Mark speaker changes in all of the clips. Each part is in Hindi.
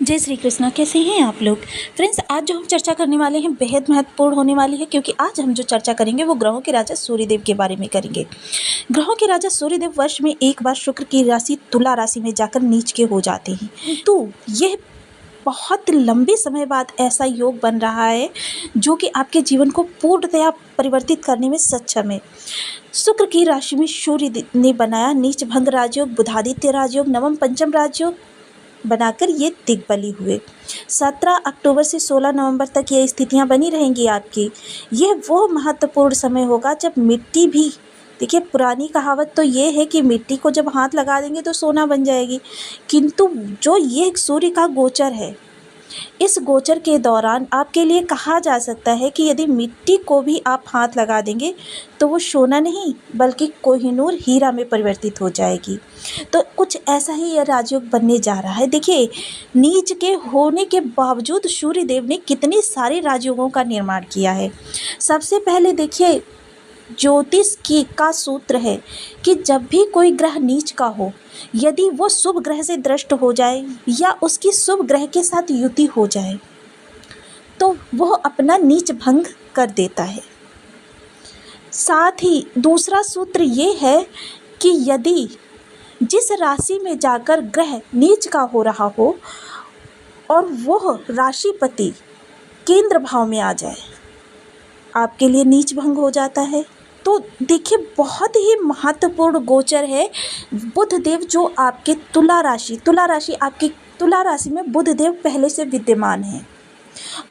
Speaker 1: जय श्री कृष्णा। कैसे हैं आप लोग फ्रेंड्स। आज जो हम चर्चा करने वाले हैं बेहद महत्वपूर्ण होने वाली है, क्योंकि आज हम जो चर्चा करेंगे वो ग्रहों के राजा सूर्यदेव के बारे में करेंगे। ग्रहों के राजा सूर्यदेव वर्ष में एक बार शुक्र की राशि तुला राशि में जाकर नीच के हो जाते हैं। तो यह बहुत लंबे समय बाद ऐसा योग बन रहा है जो कि आपके जीवन को पूर्णतया परिवर्तित करने में सक्षम है। शुक्र की राशि में सूर्य ने बनाया नीच भंग राजयोग, बुधादित्य राजयोग, नवम पंचम राजयोग बनाकर ये दिग्बली हुए। 17 अक्टूबर से 16 नवंबर तक ये स्थितियां बनी रहेंगी आपकी। यह वो महत्वपूर्ण समय होगा जब मिट्टी भी, देखिए पुरानी कहावत तो ये है कि मिट्टी को जब हाथ लगा देंगे तो सोना बन जाएगी, किंतु जो ये सूर्य का गोचर है, इस गोचर के दौरान आपके लिए कहा जा सकता है कि यदि मिट्टी को भी आप हाथ लगा देंगे तो वो सोना नहीं बल्कि कोहिनूर हीरा में परिवर्तित हो जाएगी। तो कुछ ऐसा ही यह राजयोग बनने जा रहा है। देखिए, नीच के होने के बावजूद सूर्यदेव ने कितने सारे राजयोगों का निर्माण किया है। सबसे पहले देखिए, ज्योतिष की का सूत्र है कि जब भी कोई ग्रह नीच का हो, यदि वो शुभ ग्रह से दृष्ट हो जाए या उसकी शुभ ग्रह के साथ युति हो जाए तो वह अपना नीच भंग कर देता है। साथ ही दूसरा सूत्र ये है कि यदि जिस राशि में जाकर ग्रह नीच का हो रहा हो और वह राशिपति केंद्र भाव में आ जाए, आपके लिए नीच भंग हो जाता है। तो देखिए, बहुत ही महत्वपूर्ण गोचर है। बुध देव जो आपके तुला राशि में बुध देव पहले से विद्यमान है,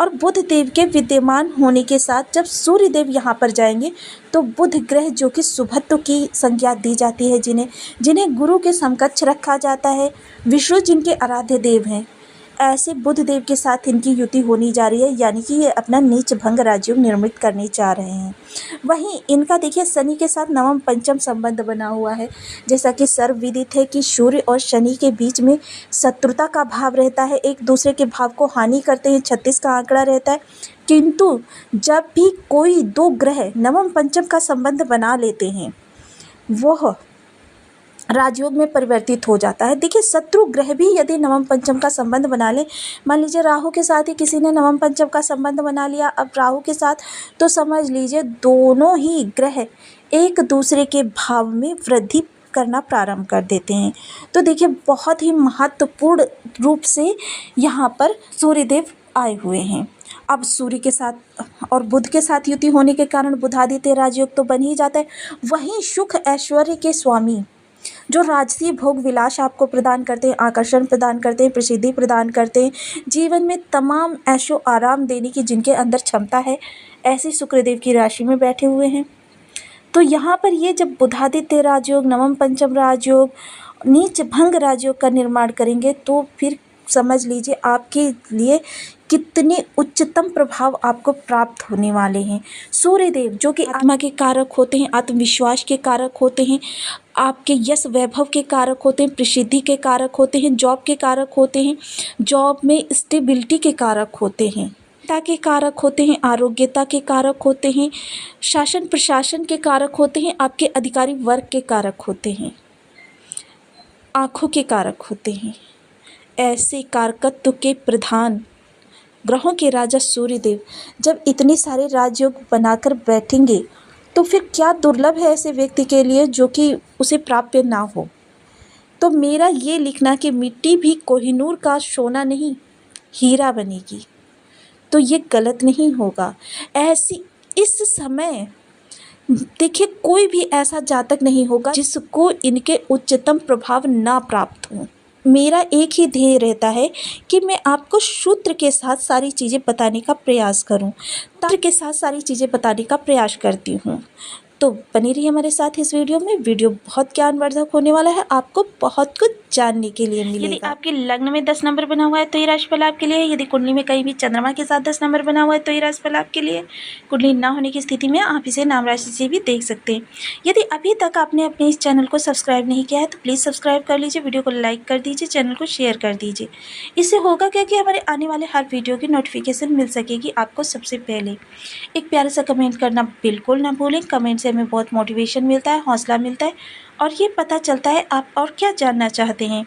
Speaker 1: और बुध देव के विद्यमान होने के साथ जब सूर्य देव यहाँ पर जाएंगे तो बुध ग्रह जो कि शुभत्व की संज्ञा दी जाती है, जिन्हें गुरु के समकक्ष रखा जाता है, विष्णु जिनके आराध्य देव हैं, ऐसे बुध देव के साथ इनकी युति होनी जा रही है, यानी कि ये अपना नीच भंग राजयोग निर्मित करने जा रहे हैं। वहीं इनका देखिए शनि के साथ नवम पंचम संबंध बना हुआ है। जैसा कि सर्वविदित है कि सूर्य और शनि के बीच में शत्रुता का भाव रहता है, एक दूसरे के भाव को हानि करते हैं, 36 का आंकड़ा रहता है। किंतु जब भी कोई दो ग्रह नवम पंचम का संबंध बना लेते हैं, वह राजयोग में परिवर्तित हो जाता है। देखिए, शत्रु ग्रह भी यदि नवम पंचम का संबंध बना ले, मान लीजिए राहु के साथ ही किसी ने नवम पंचम का संबंध बना लिया अब राहु के साथ, तो समझ लीजिए दोनों ही ग्रह एक दूसरे के भाव में वृद्धि करना प्रारंभ कर देते हैं। तो देखिए, बहुत ही महत्वपूर्ण रूप से यहाँ पर सूर्यदेव आए हुए हैं। अब सूर्य के साथ और बुध के साथ युति होने के कारण बुधादित्य राजयोग तो बन ही जाता है। वहीं सुख ऐश्वर्य के स्वामी जो राजसी भोग विलास आपको प्रदान करते हैं, आकर्षण प्रदान करते हैं, प्रसिद्धि प्रदान करते हैं, जीवन में तमाम ऐशो आराम देने की जिनके अंदर क्षमता है, ऐसे शुक्रदेव की राशि में बैठे हुए हैं। तो यहाँ पर ये जब बुधादित्य राजयोग, नवम पंचम राजयोग, नीच भंग राजयोग का निर्माण करेंगे तो फिर समझ लीजिए आपके लिए कितने उच्चतम प्रभाव आपको प्राप्त होने वाले हैं। सूर्यदेव जो कि आत्मा के कारक होते हैं, आत्मविश्वास के कारक होते हैं, आपके यश वैभव के कारक होते हैं, प्रसिद्धि के कारक होते हैं, जॉब के कारक होते हैं, जॉब में स्टेबिलिटी के कारक होते हैं, के कारक होते हैं, आरोग्यता के कारक होते हैं, शासन प्रशासन के कारक होते हैं, आपके अधिकारी वर्ग के कारक होते हैं, आँखों के कारक होते हैं। ऐसे कारकत्व के प्रधान ग्रहों के राजा सूर्यदेव जब इतने सारे राजयोग बनाकर बैठेंगे तो फिर क्या दुर्लभ है ऐसे व्यक्ति के लिए जो कि उसे प्राप्य ना हो। तो मेरा ये लिखना कि मिट्टी भी कोहिनूर का सोना नहीं हीरा बनेगी, तो ये गलत नहीं होगा। ऐसी इस समय देखिए, कोई भी ऐसा जातक नहीं होगा जिसको इनके उच्चतम प्रभाव ना प्राप्त हों। मेरा एक ही ध्येय रहता है कि मैं आपको सूत्र के साथ सारी चीज़ें बताने का प्रयास करूं, तंत्र के साथ सारी चीज़ें बताने का प्रयास करती हूं। तो बनी रही हमारे साथ इस वीडियो में। वीडियो बहुत ज्ञानवर्धक होने वाला है, आपको बहुत कुछ जानने के लिए मिलेगा। यदि आपके लग्न में 10 नंबर बना हुआ है तो ये राशिफल आपके लिए है। यदि कुंडली में कहीं भी चंद्रमा के साथ 10 नंबर बना हुआ है तो ये राशिफल आपके लिए। कुंडली ना होने की स्थिति में आप इसे नाम राशि से भी देख सकते हैं। यदि अभी तक आपने अपने इस चैनल को सब्सक्राइब नहीं किया है तो प्लीज़ सब्सक्राइब कर लीजिए, वीडियो को लाइक कर दीजिए, चैनल को शेयर कर दीजिए। इससे होगा क्या कि हमारे आने वाले हर वीडियो की नोटिफिकेशन मिल सकेगी आपको सबसे पहले। एक प्यारा सा कमेंट करना बिल्कुल ना भूलें, कमेंट से हमें बहुत मोटिवेशन मिलता है, हौसला मिलता है और ये पता चलता है आप और क्या जानना चाहते हैं।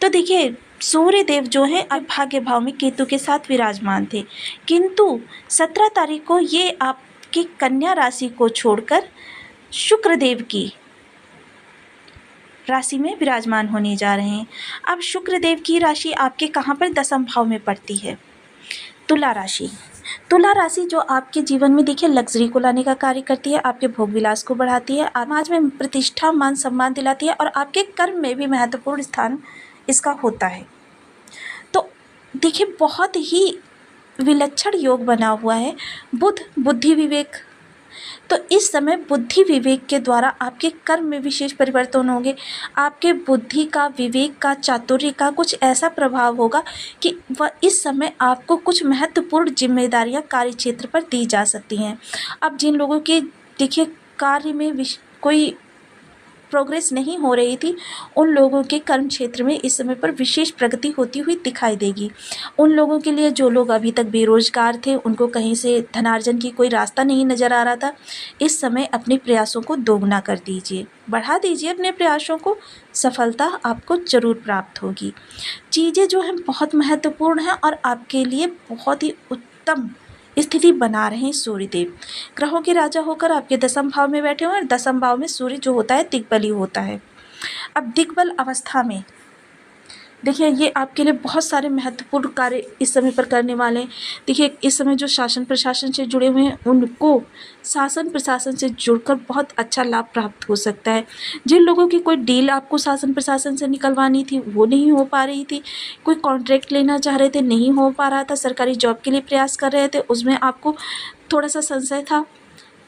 Speaker 1: तो देखिए, सूर्य देव जो हैं अब भाग्य भाव में केतु के साथ विराजमान थे, किंतु 17 तारीख को ये आपकी कन्या राशि को छोड़कर शुक्र देव की राशि में विराजमान होने जा रहे हैं। अब शुक्र देव की राशि आपके कहाँ पर दसम भाव में पड़ती है? तुला राशि। तुला राशि जो आपके जीवन में देखिए लग्जरी को लाने का कार्य करती है, आपके भोग विलास को बढ़ाती है, समाज में प्रतिष्ठा मान सम्मान दिलाती है और आपके कर्म में भी महत्वपूर्ण स्थान इसका होता है। तो देखिए, बहुत ही विलक्षण योग बना हुआ है। बुध बुद्धि विवेक, तो इस समय बुद्धि विवेक के द्वारा आपके कर्म में विशेष परिवर्तन होंगे। आपके बुद्धि का, विवेक का, चातुर्य का कुछ ऐसा प्रभाव होगा कि वह इस समय आपको कुछ महत्वपूर्ण जिम्मेदारियां कार्य क्षेत्र पर दी जा सकती हैं। अब जिन लोगों के देखिए कार्य में कोई प्रोग्रेस नहीं हो रही थी, उन लोगों के कर्म क्षेत्र में इस समय पर विशेष प्रगति होती हुई दिखाई देगी। उन लोगों के लिए जो लोग अभी तक बेरोजगार थे, उनको कहीं से धनार्जन की कोई रास्ता नहीं नज़र आ रहा था, इस समय अपने प्रयासों को दोगुना कर दीजिए, बढ़ा दीजिए अपने प्रयासों को, सफलता आपको ज़रूर प्राप्त होगी। चीज़ें जो हैं बहुत महत्वपूर्ण हैं और आपके लिए बहुत ही उत्तम स्थिति बना रहे हैं सूर्यदेव। ग्रहों के राजा होकर आपके दसम भाव में बैठे हुए हैं और दसम भाव में सूर्य जो होता है दिग्बली होता है। अब दिग्बल अवस्था में देखिए ये आपके लिए बहुत सारे महत्वपूर्ण कार्य इस समय पर करने वाले हैं। देखिए इस समय जो शासन प्रशासन से जुड़े हुए हैं, उनको शासन प्रशासन से जुड़कर बहुत अच्छा लाभ प्राप्त हो सकता है। जिन लोगों की कोई डील आपको शासन प्रशासन से निकलवानी थी, वो नहीं हो पा रही थी, कोई कॉन्ट्रैक्ट लेना चाह रहे थे, नहीं हो पा रहा था, सरकारी जॉब के लिए प्रयास कर रहे थे, उसमें आपको थोड़ा सा संशय था,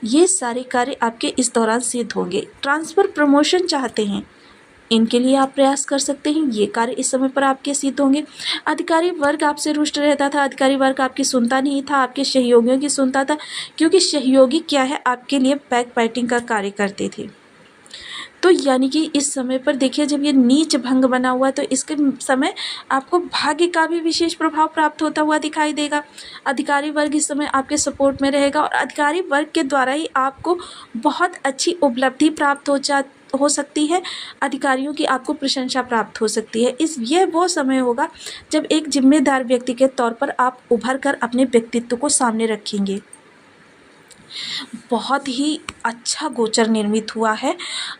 Speaker 1: ये सारे कार्य आपके इस दौरान सिद्ध होंगे। ट्रांसफ़र प्रमोशन चाहते हैं, इनके लिए आप प्रयास कर सकते हैं, ये कार्य इस समय पर आपके सिद्ध होंगे। अधिकारी वर्ग आपसे रुष्ट रहता था, अधिकारी वर्ग आपकी सुनता नहीं था, आपके सहयोगियों की सुनता था, क्योंकि सहयोगी क्या है, आपके लिए बैक बाइटिंग का कार्य करते थे। तो यानी कि इस समय पर देखिए जब ये नीच भंग बना हुआ है, तो इसके समय आपको भाग्य का भी विशेष प्रभाव प्राप्त होता हुआ दिखाई देगा। अधिकारी वर्ग इस समय आपके सपोर्ट में रहेगा और अधिकारी वर्ग के द्वारा ही आपको बहुत अच्छी उपलब्धि प्राप्त हो सकती है, अधिकारियों की आपको प्रशंसा प्राप्त हो सकती है। ये वो समय होगा जब एक जिम्मेदार व्यक्ति के तौर पर आप उभर कर अपने व्यक्तित्व को सामने रखेंगे। बहुत ही अच्छा गोचर निर्मित हुआ है।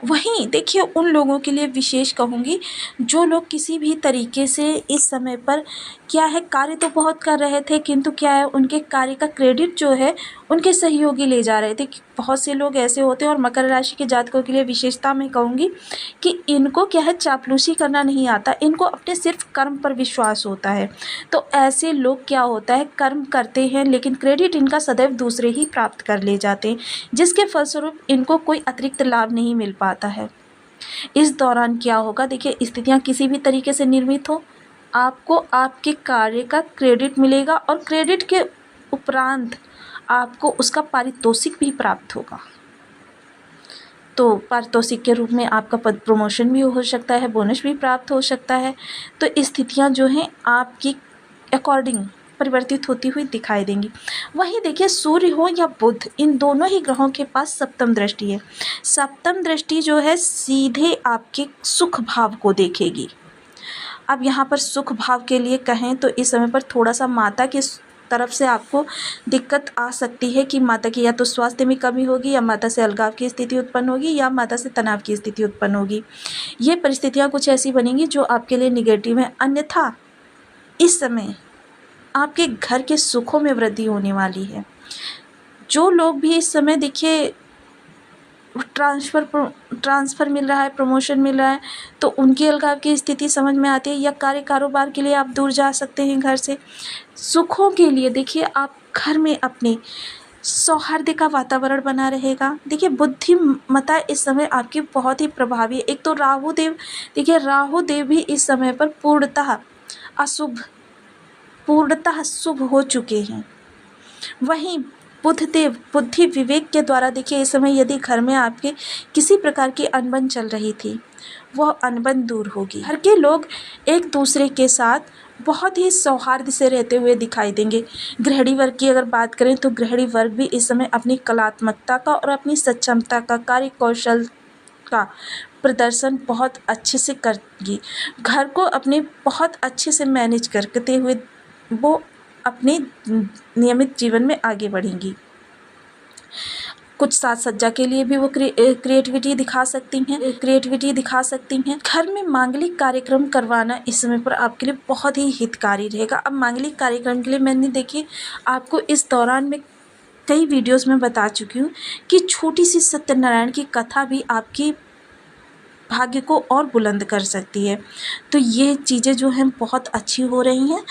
Speaker 1: वहीं देखिए उन लोगों के लिए विशेष कहूँगी जो लोग किसी भी तरीके से इस समय पर क्या है कार्य तो बहुत कर रहे थे, किंतु क्या है उनके कार्य का क्रेडिट जो है उनके सहयोगी ले जा रहे थे। बहुत से लोग ऐसे होते हैं और मकर राशि के जातकों के लिए विशेषता मैं कहूँगी कि इनको क्या है चापलूसी करना नहीं आता, इनको अपने सिर्फ कर्म पर विश्वास होता है। तो ऐसे लोग क्या होता है कर्म करते हैं लेकिन क्रेडिट इनका सदैव दूसरे ही प्राप्त कर ले जाते हैं, जिसके फलस्वरूप इनको कोई अतिरिक्त लाभ नहीं मिल पाता है। इस दौरान क्या होगा देखिए, स्थितियाँ किसी भी तरीके से निर्मित हो, आपको आपके कार्य का क्रेडिट मिलेगा और क्रेडिट के उपरांत आपको उसका पारितोषिक भी प्राप्त होगा। तो पारितोषिक के रूप में आपका पद प्रमोशन भी हो सकता है, बोनस भी प्राप्त हो सकता है। तो स्थितियाँ जो हैं आपकी अकॉर्डिंग परिवर्तित होती हुई दिखाई देंगी। वहीं देखिए सूर्य हो या बुध, इन दोनों ही ग्रहों के पास सप्तम दृष्टि है। सप्तम दृष्टि जो है सीधे आपके सुख भाव को देखेगी। अब यहाँ पर सुख भाव के लिए कहें तो इस समय पर थोड़ा सा माता की तरफ से आपको दिक्कत आ सकती है कि माता की या तो स्वास्थ्य में कमी होगी, या माता से अलगाव की स्थिति उत्पन्न होगी, या माता से तनाव की स्थिति उत्पन्न होगी। ये परिस्थितियाँ कुछ ऐसी बनेंगी जो आपके लिए निगेटिव है। अन्यथा इस समय आपके घर के सुखों में वृद्धि होने वाली है। जो लोग भी इस समय देखिए ट्रांसफ़र मिल रहा है, प्रमोशन मिल रहा है, तो उनकी अलगाव की स्थिति समझ में आती है, या कार्य कारोबार के लिए आप दूर जा सकते हैं घर से। सुखों के लिए देखिए आप घर में अपने सौहार्द का वातावरण बना रहेगा। देखिए बुद्धिमत्ता इस समय आपकी बहुत ही प्रभावी है। एक तो राहु देव, देखिए राहु देव भी इस समय पर पूर्णतः शुभ हो चुके हैं। वहीं बुधदेव बुद्धि विवेक के द्वारा देखिए इस समय यदि घर में आपके किसी प्रकार की अनबन चल रही थी, वह अनबन दूर होगी। घर के लोग एक दूसरे के साथ बहुत ही सौहार्द से रहते हुए दिखाई देंगे। गृहिणी वर्ग की अगर बात करें तो गृहिणी वर्ग भी इस समय अपनी कलात्मकता का और अपनी सक्षमता का, कार्य कौशल का प्रदर्शन बहुत अच्छे से करेंगी। घर को अपने बहुत अच्छे से मैनेज करते हुए वो अपने नियमित जीवन में आगे बढ़ेंगी। कुछ साज सज्जा के लिए भी वो क्रिएटिविटी दिखा सकती हैं। घर में मांगलिक कार्यक्रम करवाना इस समय पर आपके लिए बहुत ही हितकारी रहेगा। अब मांगलिक कार्यक्रम के लिए मैंने देखिए आपको इस दौरान में कई वीडियोज़ में बता चुकी हूँ कि छोटी सी सत्यनारायण की कथा भी आपकी भाग्य को और बुलंद कर सकती है। तो ये चीज़ें जो हैं बहुत अच्छी हो रही हैं।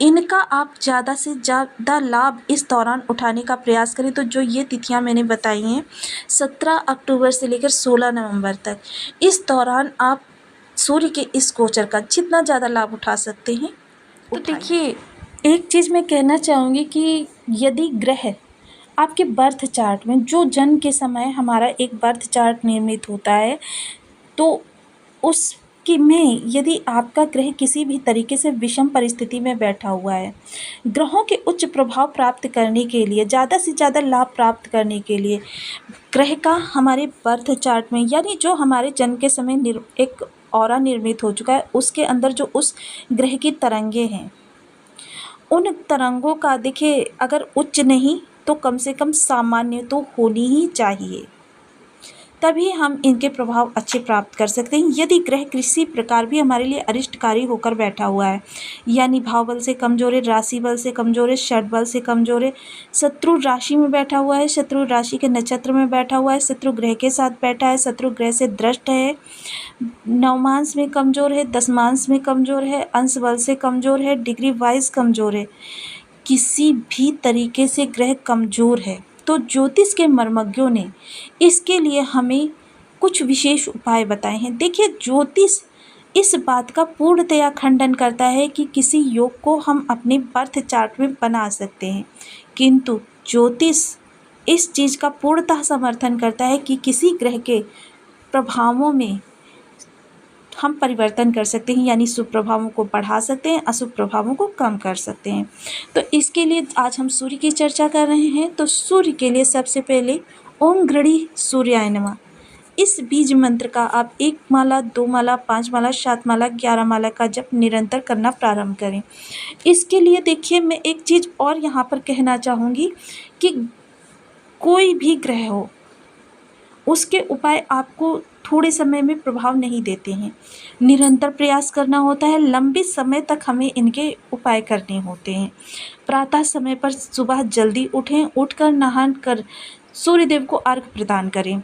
Speaker 1: इनका आप ज़्यादा से ज़्यादा लाभ इस दौरान उठाने का प्रयास करें। तो जो ये तिथियां मैंने बताई हैं 17 अक्टूबर से लेकर 16 नवंबर तक, इस दौरान आप सूर्य के इस गोचर का जितना ज़्यादा लाभ उठा सकते हैं तो देखिए एक चीज़ मैं कहना चाहूँगी कि यदि ग्रह आपके बर्थ चार्ट में, जो जन्म के समय हमारा एक बर्थ चार्ट निर्मित होता है, तो उसकी में यदि आपका ग्रह किसी भी तरीके से विषम परिस्थिति में बैठा हुआ है, ग्रहों के उच्च प्रभाव प्राप्त करने के लिए, ज़्यादा से ज़्यादा लाभ प्राप्त करने के लिए ग्रह का हमारे बर्थ चार्ट में, यानी जो हमारे जन्म के समय एक ऑरा निर्मित हो चुका है, उसके अंदर जो उस ग्रह की तरंगे हैं, उन तरंगों का देखिए अगर उच्च नहीं तो कम से कम सामान्य तो होनी ही चाहिए, तभी हम इनके प्रभाव अच्छे प्राप्त कर सकते हैं। यदि ग्रह किसी प्रकार भी हमारे लिए अरिष्टकारी होकर बैठा हुआ है, यानी भाव बल से कमज़ोर है, राशि बल से कमज़ोर है, षड बल से कमज़ोर है, शत्रु राशि में बैठा हुआ है, शत्रु राशि के नक्षत्र में बैठा हुआ है, शत्रु ग्रह के साथ बैठा है, शत्रु ग्रह से दृष्ट है, नवमांश में कमज़ोर है, दशमांश में कमज़ोर है, अंश बल से कमज़ोर है, डिग्री वाइज कमज़ोर है, किसी भी तरीके से ग्रह कमज़ोर है, तो ज्योतिष के मर्मज्ञों ने इसके लिए हमें कुछ विशेष उपाय बताए हैं। देखिए ज्योतिष इस बात का पूर्णतया खंडन करता है कि किसी योग को हम अपने बर्थ चार्ट में बना सकते हैं, किंतु ज्योतिष इस चीज़ का पूर्णतः समर्थन करता है कि किसी ग्रह के प्रभावों में हम परिवर्तन कर सकते हैं, यानी शुभ प्रभावों को बढ़ा सकते हैं, अशुभ प्रभावों को कम कर सकते हैं। तो इसके लिए आज हम सूर्य की चर्चा कर रहे हैं। तो सूर्य के लिए सबसे पहले ओम गृणी सूर्याय नमः इस बीज मंत्र का आप 1 माला, 2 माला, 5 माला, 7 माला, 11 माला का जप निरंतर करना प्रारंभ करें। इसके लिए देखिए मैं एक चीज़ और यहाँ पर कहना चाहूँगी कि कोई भी ग्रह हो, उसके उपाय आपको थोड़े समय में प्रभाव नहीं देते हैं, निरंतर प्रयास करना होता है, लंबे समय तक हमें इनके उपाय करने होते हैं। प्रातः समय पर सुबह जल्दी उठें, उठकर नहा कर सूर्यदेव को अर्घ प्रदान करें।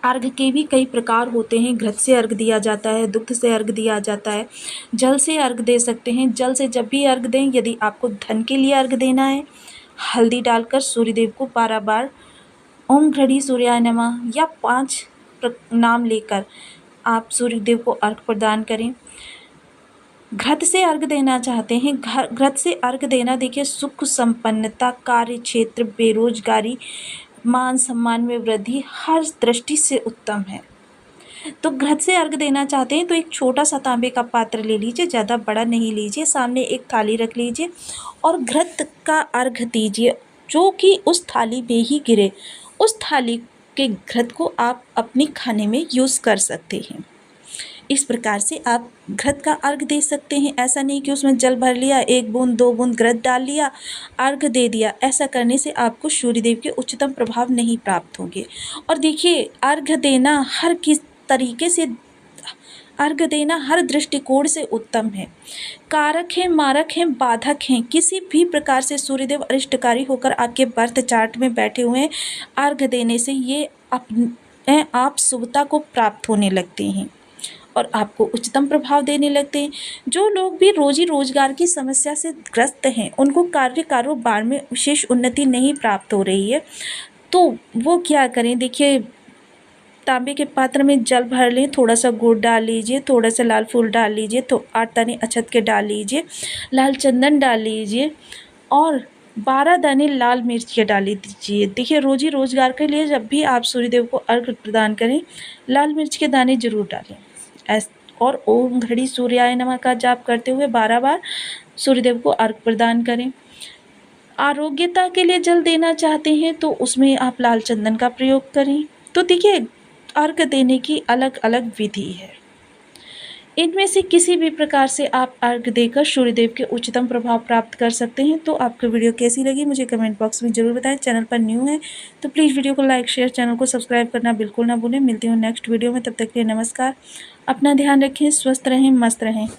Speaker 1: अर्घ के भी कई प्रकार होते हैं, घृत से अर्घ दिया जाता है, दुग्ध से अर्घ दिया जाता है, जल से अर्घ दे सकते हैं। जल से जब भी अर्घ दें, यदि आपको धन के लिए अर्घ देना है, हल्दी डालकर सूर्यदेव को 12 बार ओम गृणी सूर्याय नमः या 5 नाम लेकर आप सूर्यदेव को अर्घ प्रदान करें। घृत से अर्घ देना चाहते हैं, घृत से अर्घ देना देखिए सुख संपन्नता, कार्य क्षेत्र, बेरोजगारी, मान सम्मान में वृद्धि हर दृष्टि से उत्तम है। तो घृत से अर्घ देना चाहते हैं तो एक छोटा सा तांबे का पात्र ले लीजिए, ज़्यादा बड़ा नहीं लीजिए, सामने एक थाली रख लीजिए और घृत का अर्घ दीजिए जो कि उस थाली में ही गिरे। उस थाली के घृत को आप अपने खाने में यूज़ कर सकते हैं। इस प्रकार से आप घृत का अर्घ दे सकते हैं। ऐसा नहीं कि उसमें जल भर लिया, 1 बूंद 2 बूंद घृत डाल लिया, अर्घ दे दिया। ऐसा करने से आपको सूर्यदेव के उच्चतम प्रभाव नहीं प्राप्त होंगे। और देखिए अर्घ देना हर किस तरीके से अर्घ देना हर दृष्टिकोण से उत्तम है। कारक हैं, मारक हैं, बाधक हैं, किसी भी प्रकार से सूर्यदेव अरिष्टकारी होकर आपके बर्थ चार्ट में बैठे हुए हैं, अर्घ देने से ये अपने आप शुभता को प्राप्त होने लगते हैं और आपको उच्चतम प्रभाव देने लगते हैं। जो लोग भी रोजी रोजगार की समस्या से ग्रस्त हैं, उनको कार्य कारोबार में विशेष उन्नति नहीं प्राप्त हो रही है, तो वो क्या करें, देखिए तांबे के पात्र में जल भर लें, थोड़ा सा गुड़ डाल लीजिए, थोड़ा सा लाल फूल डाल लीजिए, तो 8 दाने अक्षत के डाल लीजिए, लाल चंदन डाल लीजिए और 12 दाने लाल मिर्च के डाल दीजिए। देखिए रोजी रोजगार के लिए जब भी आप सूर्यदेव को अर्घ प्रदान करें, लाल मिर्च के दाने जरूर डालें। और ओम घड़ी सूर्याय नमः का जाप करते हुए 12 बार सूर्यदेव को अर्घ प्रदान करें। आरोग्यता के लिए जल देना चाहते हैं तो उसमें आप लाल चंदन का प्रयोग करें। तो देखिए अर्घ देने की अलग अलग विधि है। इनमें से किसी भी प्रकार से आप अर्घ देकर सूर्यदेव के उच्चतम प्रभाव प्राप्त कर सकते हैं। तो आपको वीडियो कैसी लगी मुझे कमेंट बॉक्स में ज़रूर बताएं। चैनल पर न्यू है तो प्लीज़ वीडियो को लाइक शेयर, चैनल को सब्सक्राइब करना बिल्कुल ना भूलें। मिलती हूँ नेक्स्ट वीडियो में, तब तक के लिए नमस्कार। अपना ध्यान रखें, स्वस्थ रहें, मस्त रहें।